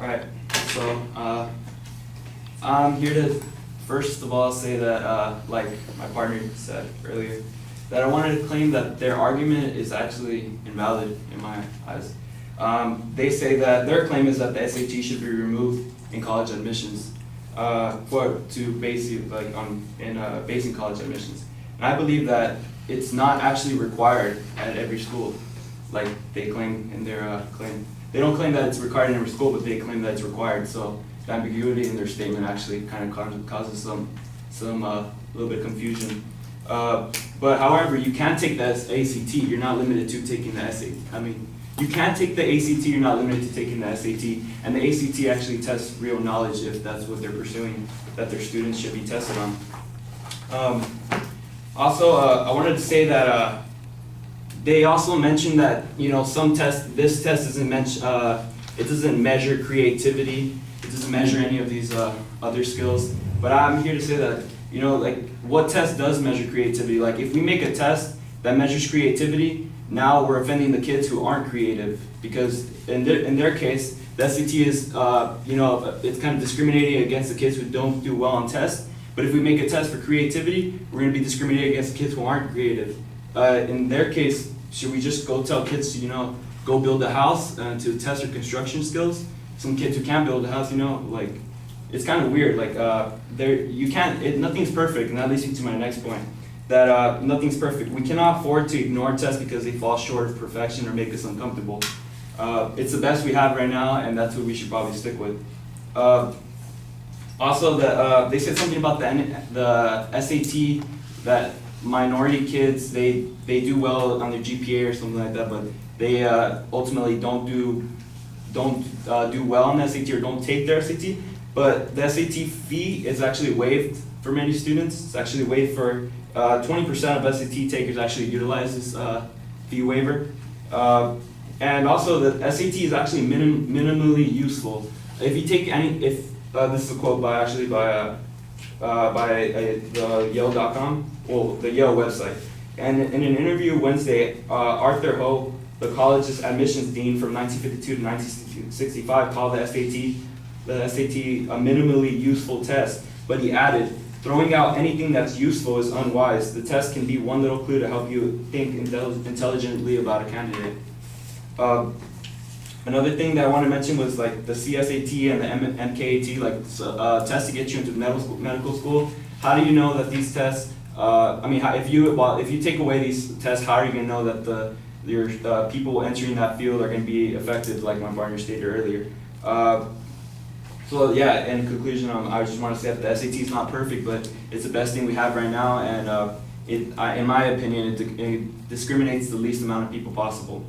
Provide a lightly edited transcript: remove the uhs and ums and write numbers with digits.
Alright, so I'm here to first of all say that, like my partner said earlier, that I wanted to claim that their argument is actually invalid in my eyes. They say that their claim is that the SAT should be removed in college admissions basing college admissions. And I believe that it's not actually required at every school, like they claim in their claim. They don't claim that it's required in every school, but they claim that it's required. So the ambiguity in their statement actually kind of causes some little bit of confusion. But however, you can take the ACT. You're not limited to taking the SAT. I mean, you can take the ACT. You're not limited to taking the SAT. And the ACT actually tests real knowledge if that's what they're pursuing, that their students should be tested on. Also, I wanted to say that they also mentioned that some tests. This test doesn't it doesn't measure creativity. It doesn't measure any of these other skills. But I'm here to say that like what test does measure creativity? Like if we make a test that measures creativity, now we're offending the kids who aren't creative, because in their case, the SAT is it's kind of discriminating against the kids who don't do well on tests. But if we make a test for creativity, we're going to be discriminating against the kids who aren't creative. In their case, should we just go tell kids to go build a house to test their construction skills? Some kids who can't build a house, like it's kind of weird. Like nothing's perfect, and that leads me to my next point. That nothing's perfect. We cannot afford to ignore tests because they fall short of perfection or make us uncomfortable. It's the best we have right now, and that's what we should probably stick with. Also, they said something about the SAT, that minority kids, they do well on their GPA or something like that, but they ultimately don't do well on the SAT or don't take their SAT. But the SAT fee is actually waived for many students. It's actually waived for 20% of SAT takers actually utilize this fee waiver. And also the SAT is actually minimally useful. If you take this is a quote by the Yale.com, well, the Yale website. And in an interview Wednesday, Arthur Ho, the college's admissions dean from 1952 to 1965, called the SAT a minimally useful test. But he added, throwing out anything that's useful is unwise. The test can be one little clue to help you think intelligently about a candidate. Another thing that I want to mention was like the CSAT and the MKAT, like tests to get you into medical school. How do you know that these tests? If you take away these tests, how are you going to know that your people entering that field are going to be effective, like my partner stated earlier? So yeah, in conclusion, I just want to say that the SAT is not perfect, but it's the best thing we have right now, and in my opinion, it discriminates the least amount of people possible.